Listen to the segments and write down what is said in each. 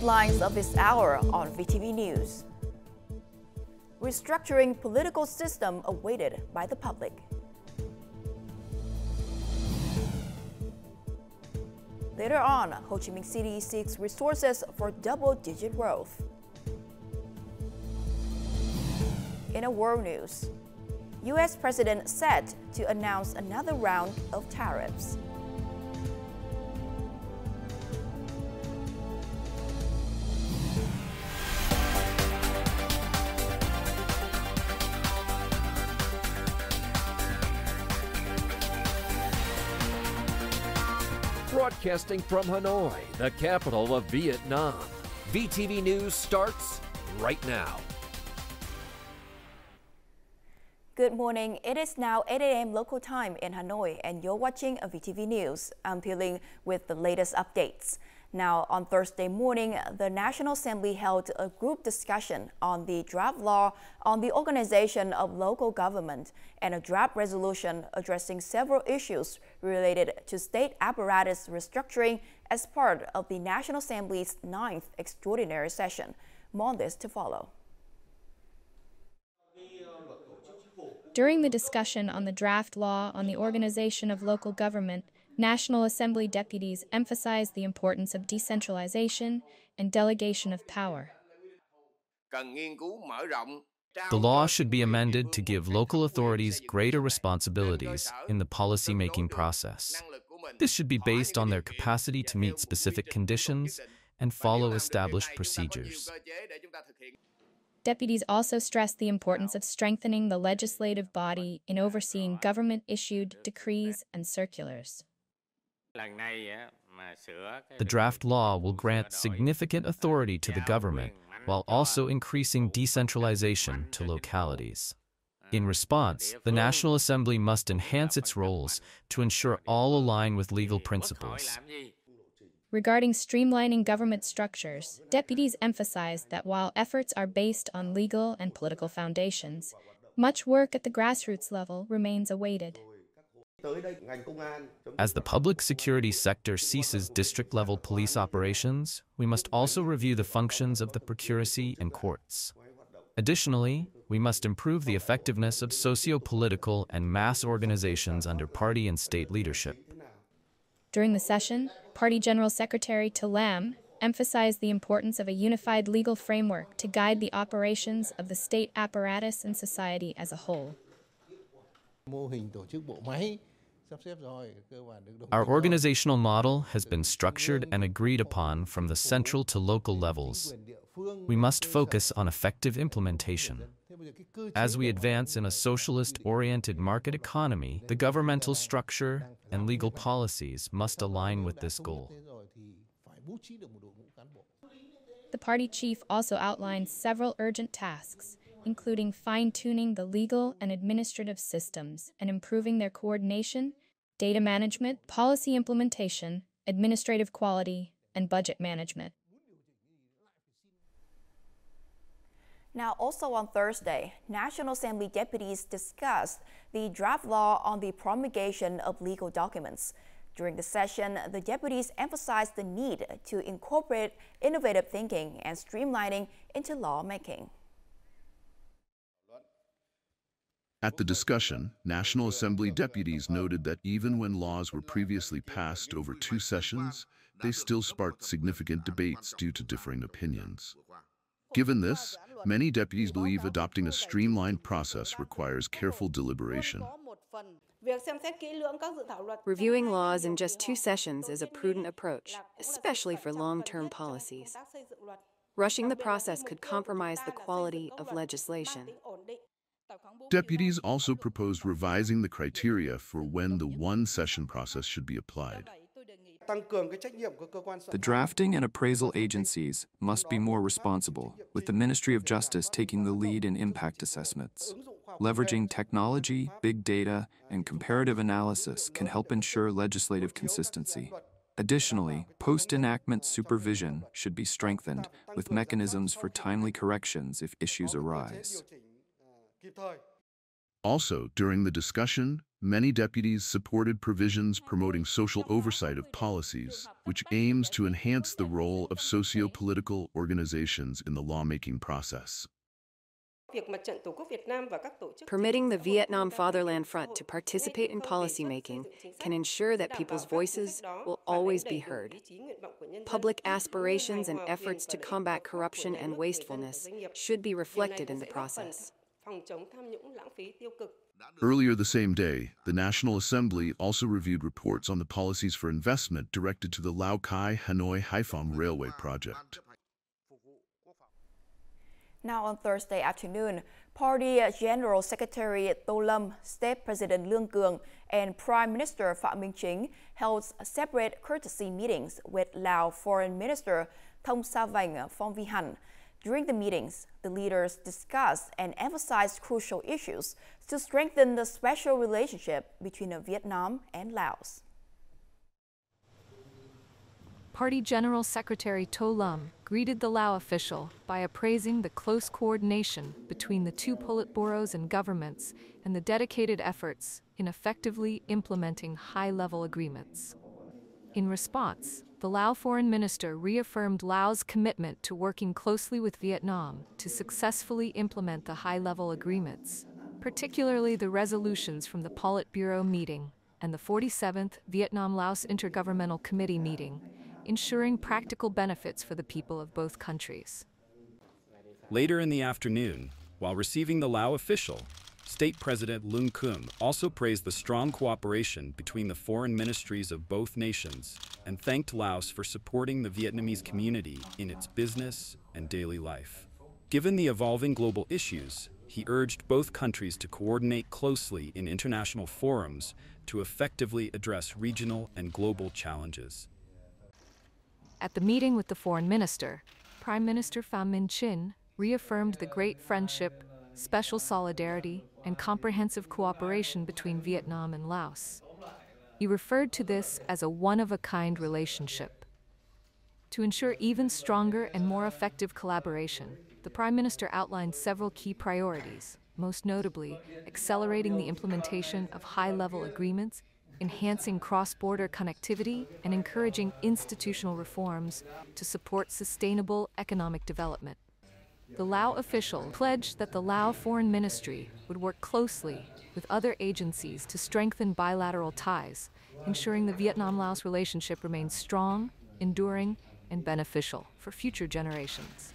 headlines of this hour on VTV News. Restructuring political system awaited by the public. Later on, Ho Chi Minh City seeks resources for double-digit growth. In a world news, U.S. President set to announce another round of tariffs. Broadcasting from Hanoi, the capital of Vietnam. VTV News starts right now. Good morning. It is now 8 a.m. local time in Hanoi, and you're watching VTV News. I'm Phie with the latest updates. Now, on Thursday morning, the National Assembly held a group discussion on the draft law on the organization of local government and a draft resolution addressing several issues related to state apparatus restructuring as part of the National Assembly's 9th extraordinary session. More on this to follow. During the discussion on the draft law on the organization of local government, National Assembly deputies emphasized the importance of decentralization and delegation of power. The law should be amended to give local authorities greater responsibilities in the policy-making process. This should be based on their capacity to meet specific conditions and follow established procedures. Deputies also stressed the importance of strengthening the legislative body in overseeing government-issued decrees and circulars. The draft law will grant significant authority to the government while also increasing decentralization to localities. In response, the National Assembly must enhance its roles to ensure all align with legal principles. Regarding streamlining government structures, deputies emphasized that while efforts are based on legal and political foundations, much work at the grassroots level remains awaited. As the public security sector ceases district-level police operations, we must also review the functions of the procuracy and courts. Additionally, we must improve the effectiveness of socio-political and mass organizations under party and state leadership. During the session, Party General Secretary Theo emphasized the importance of a unified legal framework to guide the operations of the state apparatus and society as a whole. Our organizational model has been structured and agreed upon from the central to local levels. We must focus on effective implementation. As we advance in a socialist-oriented market economy, the governmental structure and legal policies must align with this goal. The party chief also outlined several urgent tasks, including fine-tuning the legal and administrative systems and improving their coordination, data management, policy implementation, administrative quality, and budget management. Now, also on Thursday, National Assembly deputies discussed the draft law on the promulgation of legal documents. During the session, the deputies emphasized the need to incorporate innovative thinking and streamlining into lawmaking. At the discussion, National Assembly deputies noted that even when laws were previously passed over 2 sessions, they still sparked significant debates due to differing opinions. Given this, many deputies believe adopting a streamlined process requires careful deliberation. Reviewing laws in just 2 sessions is a prudent approach, especially for long-term policies. Rushing the process could compromise the quality of legislation. Deputies also proposed revising the criteria for when the one-session process should be applied. The drafting and appraisal agencies must be more responsible, with the Ministry of Justice taking the lead in impact assessments. Leveraging technology, big data, and comparative analysis can help ensure legislative consistency. Additionally, post-enactment supervision should be strengthened, with mechanisms for timely corrections if issues arise. Also, during the discussion, Many deputies supported provisions promoting social oversight of policies, which aims to enhance the role of socio-political organizations in the lawmaking process. Permitting the Vietnam Fatherland Front to participate in policymaking can ensure that people's voices will always be heard. Public aspirations and efforts to combat corruption and wastefulness should be reflected in the process. Earlier the same day, the National Assembly also reviewed reports on the policies for investment directed to the Lao Cai-Hanoi-Haiphong Railway project. Now on Thursday afternoon, Party General Secretary Tô Lâm, State President Lương Cường, and Prime Minister Phạm Minh Chính held separate courtesy meetings with Lao Foreign Minister Thông Sa Vành Phong Vi Hẳn. During the meetings, the leaders discussed and emphasized crucial issues to strengthen the special relationship between Vietnam and Laos. Party General Secretary Tô Lâm greeted the Lao official by appraising the close coordination between the two politburos and governments and the dedicated efforts in effectively implementing high-level agreements. In response, the Lao Foreign Minister reaffirmed Laos' commitment to working closely with Vietnam to successfully implement the high-level agreements, particularly the resolutions from the Politburo meeting and the 47th Vietnam-Laos Intergovernmental Committee meeting, ensuring practical benefits for the people of both countries. Later in the afternoon, while receiving the Lao official, State President Lương Cường also praised the strong cooperation between the foreign ministries of both nations and thanked Laos for supporting the Vietnamese community in its business and daily life. Given the evolving global issues, he urged both countries to coordinate closely in international forums to effectively address regional and global challenges. At the meeting with the Foreign Minister, Prime Minister Phạm Minh Chính reaffirmed the great friendship, special solidarity, and comprehensive cooperation between Vietnam and Laos. He referred to this as a one-of-a-kind relationship. To ensure even stronger and more effective collaboration, the Prime Minister outlined several key priorities, most notably accelerating the implementation of high-level agreements, enhancing cross-border connectivity, and encouraging institutional reforms to support sustainable economic development. The Lao official pledged that the Lao Foreign Ministry would work closely with other agencies to strengthen bilateral ties, ensuring the Vietnam-Laos relationship remains strong, enduring, and beneficial for future generations.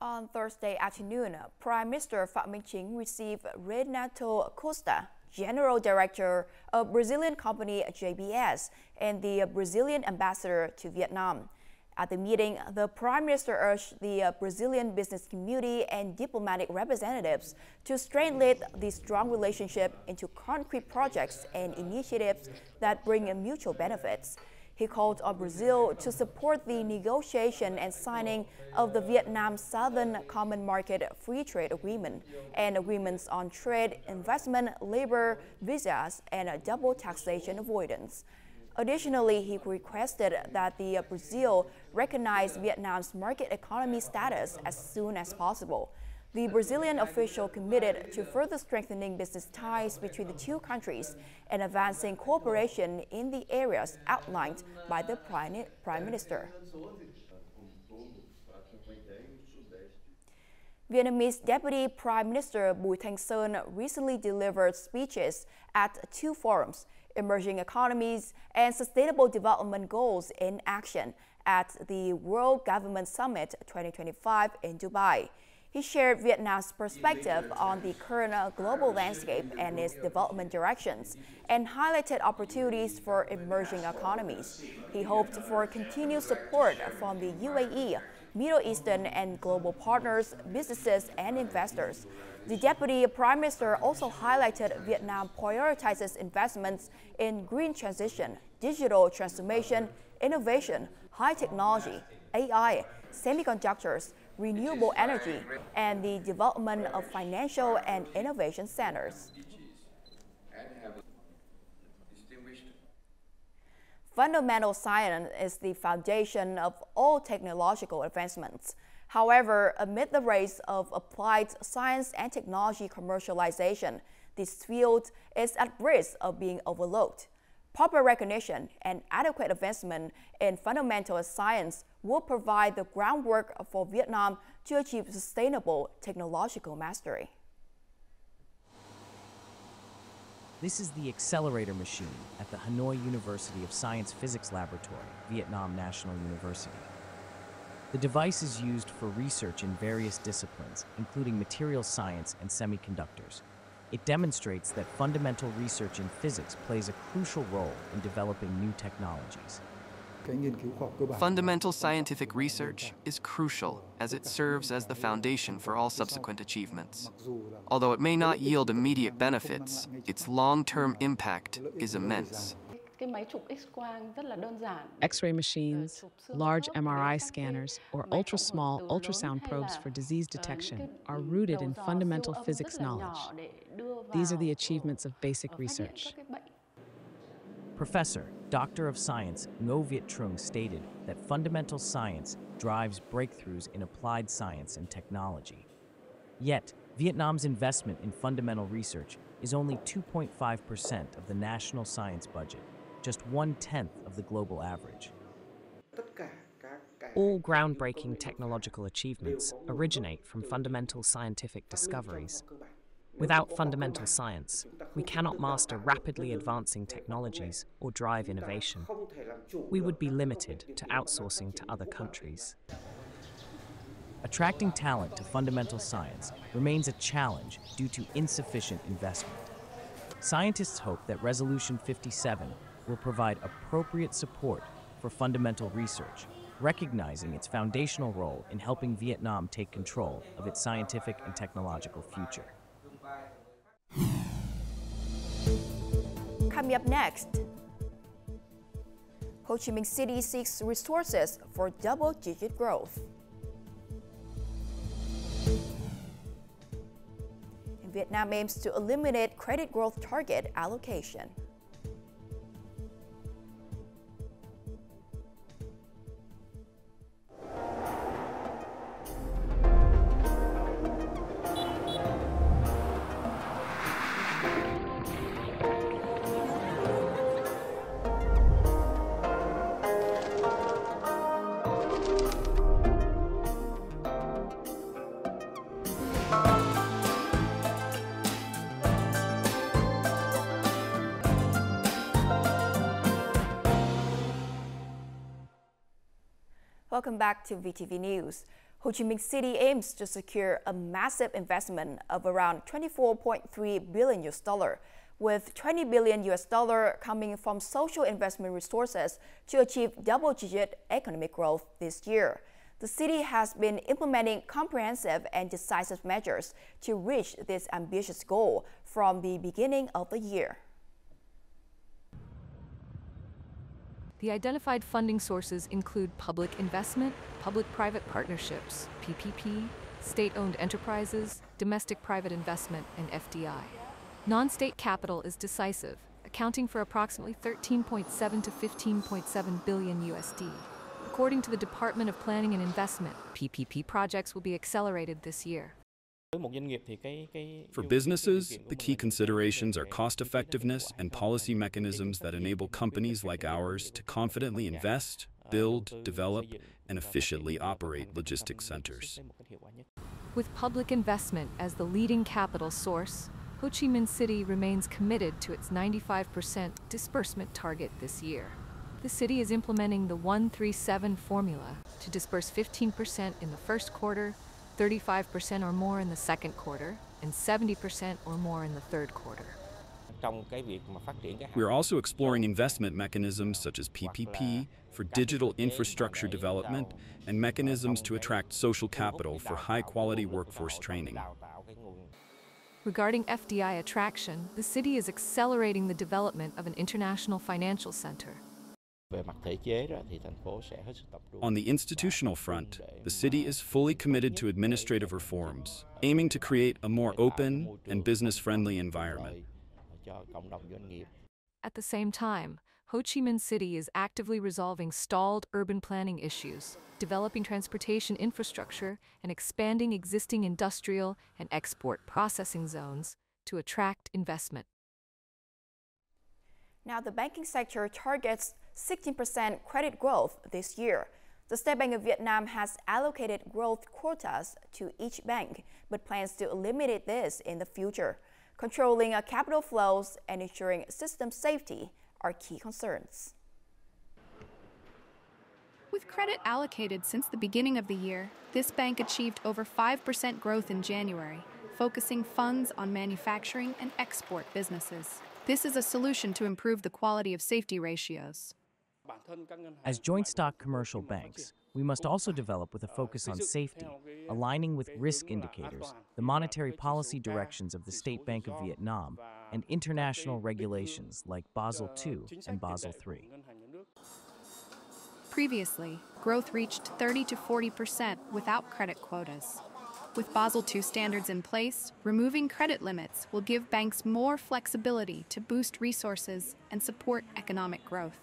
On Thursday afternoon, Prime Minister Phạm Minh Chính received Renato Costa, General Director of Brazilian company JBS, and the Brazilian ambassador to Vietnam. At the meeting, the Prime Minister urged the Brazilian business community and diplomatic representatives to translate the strong relationship into concrete projects and initiatives that bring mutual benefits. He called on Brazil to support the negotiation and signing of the Vietnam Southern Common Market Free Trade Agreement and agreements on trade, investment, labor, visas, and double taxation avoidance. Additionally, he requested that Brazil recognize Vietnam's market economy status as soon as possible. The Brazilian official committed to further strengthening business ties between the two countries and advancing cooperation in the areas outlined by the Prime Minister. Vietnamese Deputy Prime Minister Bùi Thanh Sơn recently delivered speeches at two forums, Emerging Economies and Sustainable Development Goals in Action, at the World Government Summit 2025 in Dubai. He shared Vietnam's perspective on the current global landscape and its development directions, and highlighted opportunities for emerging economies. He hoped for continued support from the UAE, Middle Eastern and global partners, businesses, and investors. The Deputy Prime Minister also highlighted Vietnam prioritizes investments in green transition, digital transformation, innovation, high technology, AI, semiconductors, renewable energy, and the development of financial and innovation centers. Fundamental science is the foundation of all technological advancements. However, amid the race of applied science and technology commercialization, this field is at risk of being overlooked. Proper recognition and adequate investment in fundamental science will provide the groundwork for Vietnam to achieve sustainable technological mastery. This is the accelerator machine at the Hanoi University of Science Physics Laboratory, Vietnam National University. The device is used for research in various disciplines, including materials science and semiconductors. It demonstrates that fundamental research in physics plays a crucial role in developing new technologies. Fundamental scientific research is crucial as it serves as the foundation for all subsequent achievements. Although it may not yield immediate benefits, its long-term impact is immense. X-ray machines, large MRI scanners, or ultra-small ultrasound probes for disease detection are rooted in fundamental physics knowledge. These are the achievements of basic research. Professor, Doctor of Science Ngo Viet Trung stated that fundamental science drives breakthroughs in applied science and technology. Yet, Vietnam's investment in fundamental research is only 2.5% of the national science budget, just 1/10 of the global average. All groundbreaking technological achievements originate from fundamental scientific discoveries. Without fundamental science, we cannot master rapidly advancing technologies or drive innovation. We would be limited to outsourcing to other countries. Attracting talent to fundamental science remains a challenge due to insufficient investment. Scientists hope that Resolution 57 will provide appropriate support for fundamental research, recognizing its foundational role in helping Vietnam take control of its scientific and technological future. Coming up next, Ho Chi Minh City seeks resources for double-digit growth. And Vietnam aims to eliminate credit growth target allocation. Welcome back to VTV News. Ho Chi Minh City aims to secure a massive investment of around $24.3 billion, with $20 billion coming from social investment resources to achieve double-digit economic growth this year. The city has been implementing comprehensive and decisive measures to reach this ambitious goal from the beginning of the year. The identified funding sources include public investment, public-private partnerships, PPP, state-owned enterprises, domestic private investment, and FDI. Non-state capital is decisive, accounting for approximately 13.7 to 15.7 billion USD. According to the Department of Planning and Investment, PPP projects will be accelerated this year. For businesses, the key considerations are cost-effectiveness and policy mechanisms that enable companies like ours to confidently invest, build, develop, and efficiently operate logistics centers. With public investment as the leading capital source, Ho Chi Minh City remains committed to its 95% disbursement target this year. The city is implementing the 1-3-7 formula to disburse 15% in the first quarter, 35% or more in the second quarter, and 70% or more in the third quarter. We are also exploring investment mechanisms such as PPP for digital infrastructure development and mechanisms to attract social capital for high-quality workforce training. Regarding FDI attraction, the city is accelerating the development of an international financial center. On the institutional front, the city is fully committed to administrative reforms, aiming to create a more open and business-friendly environment. At the same time, Ho Chi Minh City is actively resolving stalled urban planning issues, developing transportation infrastructure, and expanding existing industrial and export processing zones to attract investment. Now, the banking sector targets 16% credit growth this year. The State Bank of Vietnam has allocated growth quotas to each bank, but plans to eliminate this in the future. Controlling capital flows and ensuring system safety are key concerns. With credit allocated since the beginning of the year, this bank achieved over 5% growth in January, focusing funds on manufacturing and export businesses. This is a solution to improve the quality of safety ratios. As joint stock commercial banks, we must also develop with a focus on safety, aligning with risk indicators, the monetary policy directions of the State Bank of Vietnam, and international regulations like Basel II and Basel III. Previously, growth reached 30 to 40% without credit quotas. With Basel II standards in place, removing credit limits will give banks more flexibility to boost resources and support economic growth.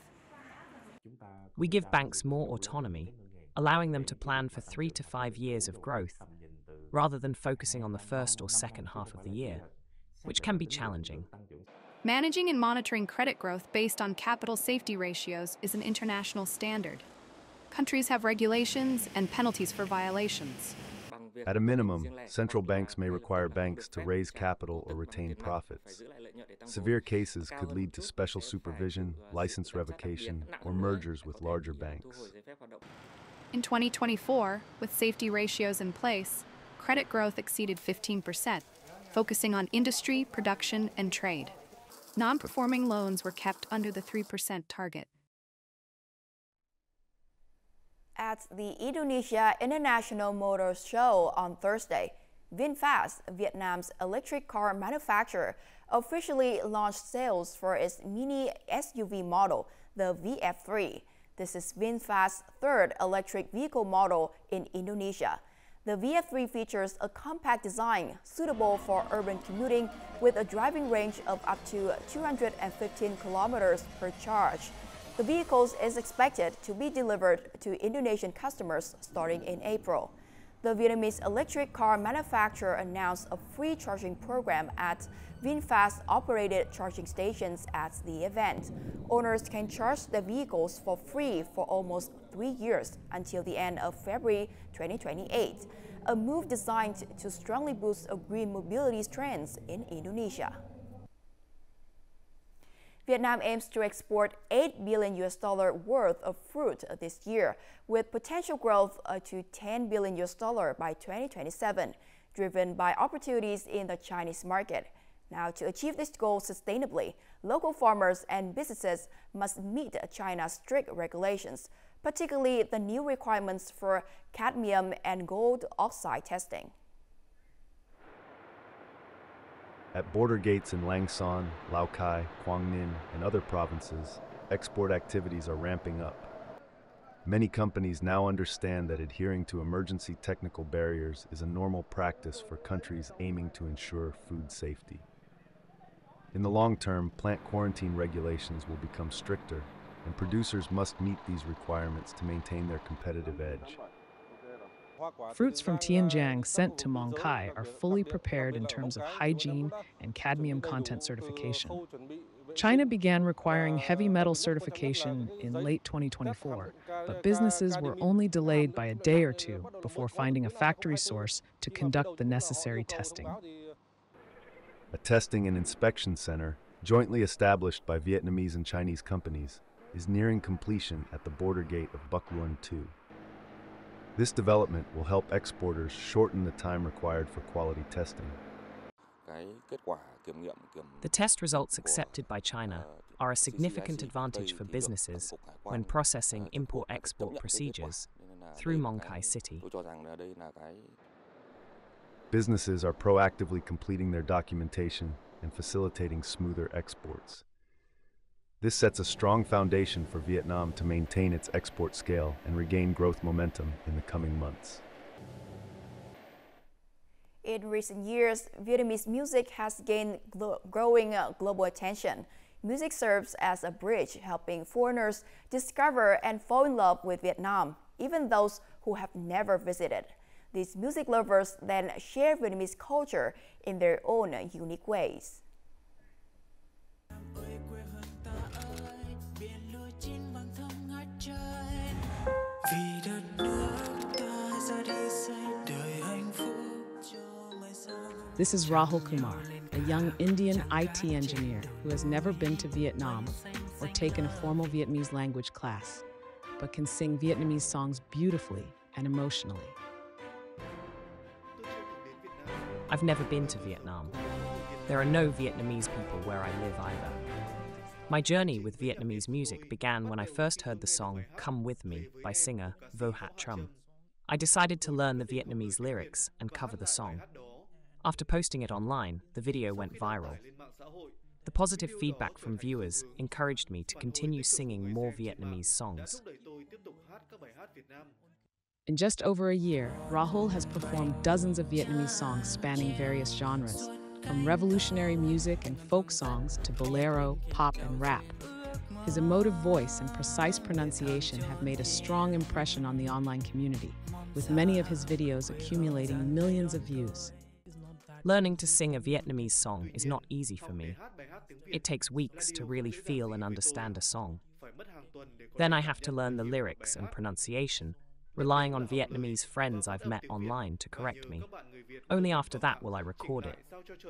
We give banks more autonomy, allowing them to plan for 3 to 5 years of growth, rather than focusing on the first or second half of the year, which can be challenging. Managing and monitoring credit growth based on capital safety ratios is an international standard. Countries have regulations and penalties for violations. At a minimum, central banks may require banks to raise capital or retain profits. Severe cases could lead to special supervision, license revocation, or mergers with larger banks. In 2024, with safety ratios in place, credit growth exceeded 15%, focusing on industry, production, and trade. Non-performing loans were kept under the 3% target. At the Indonesia International Motor Show on Thursday, VinFast, Vietnam's electric car manufacturer, officially launched sales for its mini SUV model, the VF3. This is VinFast's third electric vehicle model in Indonesia. The VF3 features a compact design suitable for urban commuting with a driving range of up to 215 kilometers per charge. The vehicle is expected to be delivered to Indonesian customers starting in April. The Vietnamese electric car manufacturer announced a free charging program at VinFast-operated charging stations at the event. Owners can charge their vehicles for free for almost 3 years until the end of February 2028, a move designed to strongly boost green mobility trends in Indonesia. Vietnam aims to export $8 billion worth of fruit this year, with potential growth to $10 billion by 2027, driven by opportunities in the Chinese market. Now, to achieve this goal sustainably, local farmers and businesses must meet China's strict regulations, particularly the new requirements for cadmium and gold oxide testing. At border gates in Lang Son, Lao Cai, Quang Ninh, and other provinces, export activities are ramping up. Many companies now understand that adhering to emergency technical barriers is a normal practice for countries aiming to ensure food safety. In the long term, plant quarantine regulations will become stricter, and producers must meet these requirements to maintain their competitive edge. Fruits from Tianjiang sent to Mong Kai are fully prepared in terms of hygiene and cadmium content certification. China began requiring heavy metal certification in late 2024, but businesses were only delayed by a day or two before finding a factory source to conduct the necessary testing. A testing and inspection center, jointly established by Vietnamese and Chinese companies, is nearing completion at the border gate of Buc Luon 2. This development will help exporters shorten the time required for quality testing. The test results accepted by China are a significant advantage for businesses when processing import-export procedures through Mong Kai City. Businesses are proactively completing their documentation and facilitating smoother exports. This sets a strong foundation for Vietnam to maintain its export scale and regain growth momentum in the coming months. In recent years, Vietnamese music has gained growing global attention. Music serves as a bridge, helping foreigners discover and fall in love with Vietnam, even those who have never visited. These music lovers then share Vietnamese culture in their own unique ways. This is Rahul Kumar, a young Indian IT engineer who has never been to Vietnam or taken a formal Vietnamese language class, but can sing Vietnamese songs beautifully and emotionally. I've never been to Vietnam. There are no Vietnamese people where I live either. My journey with Vietnamese music began when I first heard the song Come With Me by singer Vo Hat Trum. I decided to learn the Vietnamese lyrics and cover the song. After posting it online, the video went viral. The positive feedback from viewers encouraged me to continue singing more Vietnamese songs. In just over a year, Rahul has performed dozens of Vietnamese songs spanning various genres, from revolutionary music and folk songs to bolero, pop, and rap. His emotive voice and precise pronunciation have made a strong impression on the online community, with many of his videos accumulating millions of views. Learning to sing a Vietnamese song is not easy for me. It takes weeks to really feel and understand a song. Then I have to learn the lyrics and pronunciation, relying on Vietnamese friends I've met online to correct me. Only after that will I record it.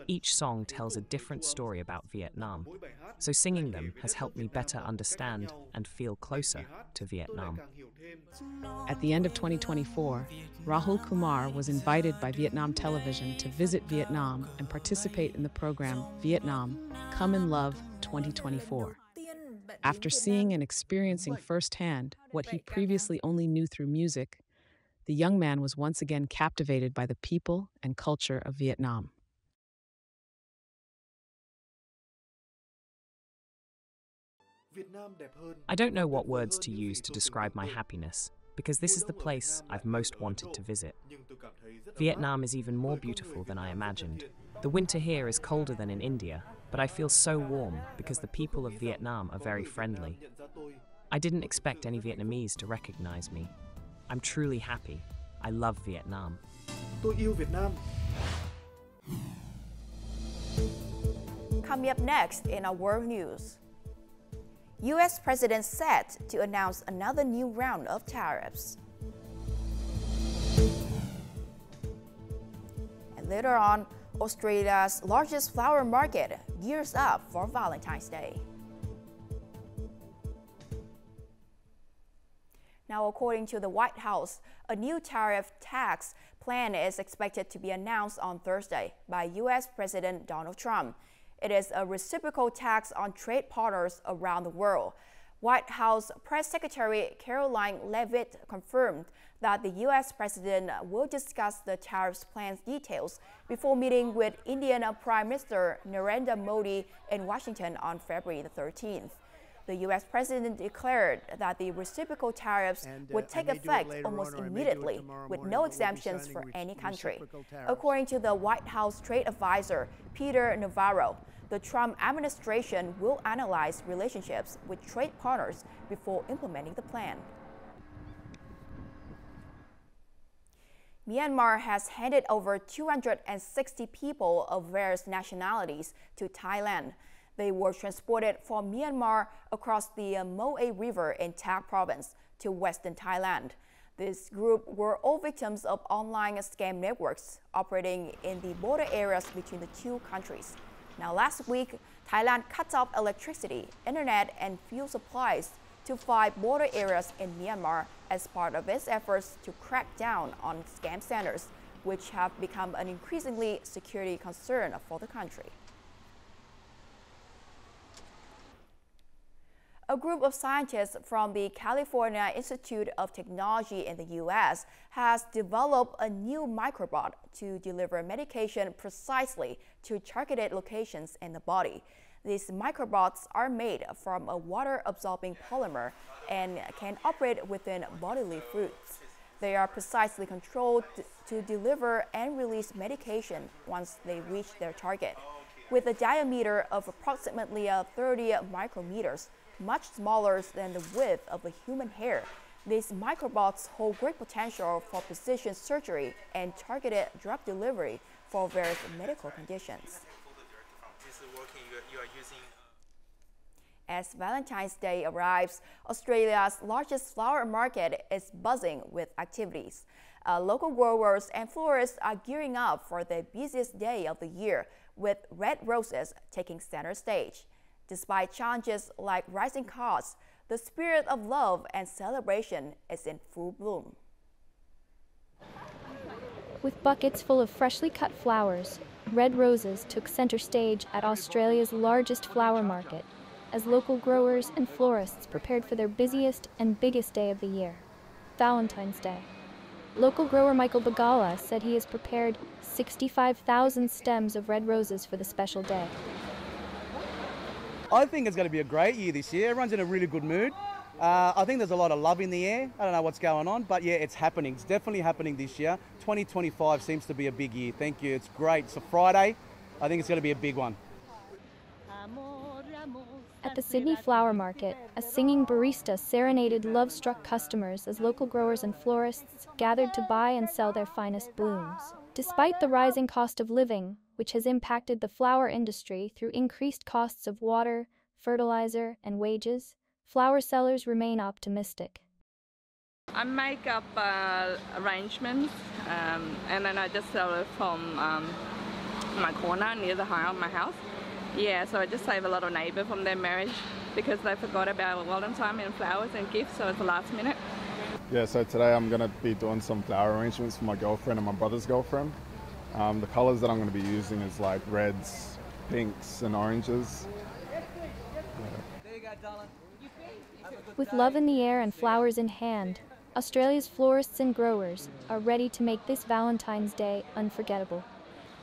Each song tells a different story about Vietnam, so singing them has helped me better understand and feel closer to Vietnam. At the end of 2024, Rahul Kumar was invited by Vietnam Television to visit Vietnam and participate in the program Vietnam Come in Love 2024. After seeing and experiencing firsthand what he previously only knew through music, the young man was once again captivated by the people and culture of Vietnam. I don't know what words to use to describe my happiness, because this is the place I've most wanted to visit. Vietnam is even more beautiful than I imagined. The winter here is colder than in India, but I feel so warm because the people of Vietnam are very friendly. I didn't expect any Vietnamese to recognize me. I'm truly happy. I love Vietnam. Tôi yêu Việt Nam. Coming up next in our world news. U.S. President set to announce another new round of tariffs. And later on, Australia's largest flower market gears up for Valentine's Day. Now, according to the White House, a new tariff tax plan is expected to be announced on Thursday by U.S. President Donald Trump. It is a reciprocal tax on trade partners around the world. White House Press Secretary Caroline Leavitt confirmed that the U.S. President will discuss the tariffs plan's details before meeting with Indian Prime Minister Narendra Modi in Washington on February the 13th. The U.S. President declared that the reciprocal tariffs would take effect almost immediately, with no exemptions for any country. According to the White House trade advisor, Peter Navarro, the Trump administration will analyze relationships with trade partners before implementing the plan. Myanmar has handed over 260 people of various nationalities to Thailand. They were transported from Myanmar across the Moe River in Tak province to western Thailand. This group were all victims of online scam networks operating in the border areas between the two countries. Now, last week, Thailand cut off electricity, internet, and fuel supplies to 5 border areas in Myanmar as part of its efforts to crack down on scam centers, which have become an increasingly security concern for the country. A group of scientists from the California Institute of Technology in the U.S. has developed a new microbot to deliver medication precisely to targeted locations in the body. These microbots are made from a water-absorbing polymer and can operate within bodily fluids. They are precisely controlled to deliver and release medication once they reach their target. with a diameter of approximately 30 micrometers, much smaller than the width of a human hair. These microbots hold great potential for precision surgery and targeted drug delivery for various medical conditions. As Valentine's Day arrives, Australia's largest flower market is buzzing with activities. Local growers and florists are gearing up for the busiest day of the year, with red roses taking center stage. Despite challenges like rising costs, the spirit of love and celebration is in full bloom. With buckets full of freshly cut flowers, red roses took center stage at Australia's largest flower market, as local growers and florists prepared for their busiest and biggest day of the year, Valentine's Day. Local grower Michael Bagala said he has prepared 65,000 stems of red roses for the special day. I think it's going to be a great year this year. Everyone's in a really good mood. I think there's a lot of love in the air. I don't know what's going on, but yeah, it's happening. It's definitely happening this year. 2025 seems to be a big year. Thank you. It's great. It's a Friday. I think it's going to be a big one. At the Sydney Flower Market, a singing barista serenaded love-struck customers as local growers and florists gathered to buy and sell their finest blooms. Despite the rising cost of living, which has impacted the flower industry through increased costs of water, fertilizer, and wages, flower sellers remain optimistic. I make up arrangements and then I just sell it from my corner near the my house. Yeah, so I just save a lot of neighbours from their marriage because they forgot about Valentine and flowers and gifts, so it's the last minute. Yeah, so today I'm going to be doing some flower arrangements for my girlfriend and my brother's girlfriend. The colours that I'm going to be using is like reds, pinks and oranges. With love in the air and flowers in hand, Australia's florists and growers are ready to make this Valentine's Day unforgettable.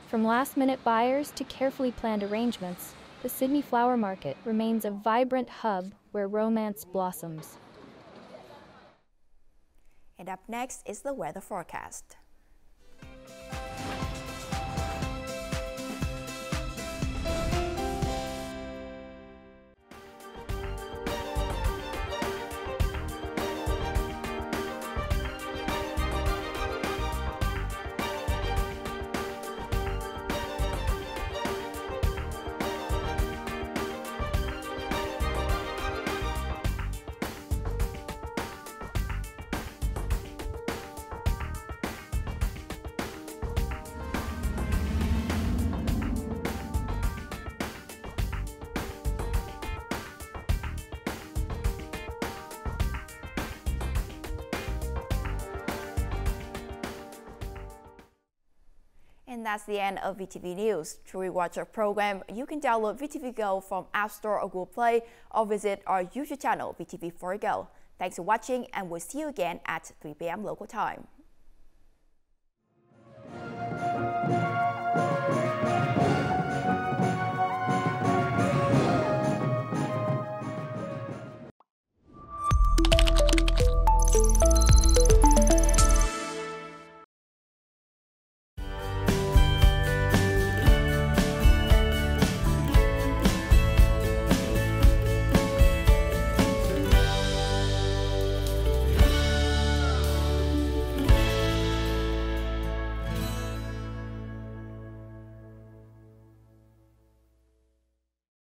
From last-minute buyers to carefully planned arrangements, the Sydney Flower Market remains a vibrant hub where romance blossoms. And up next is the weather forecast. And that's the end of VTV News. To rewatch our program, you can download VTVgo from App Store or Google Play, or visit our YouTube channel, VTV4Go. Thanks for watching, and we'll see you again at 3 p.m. local time.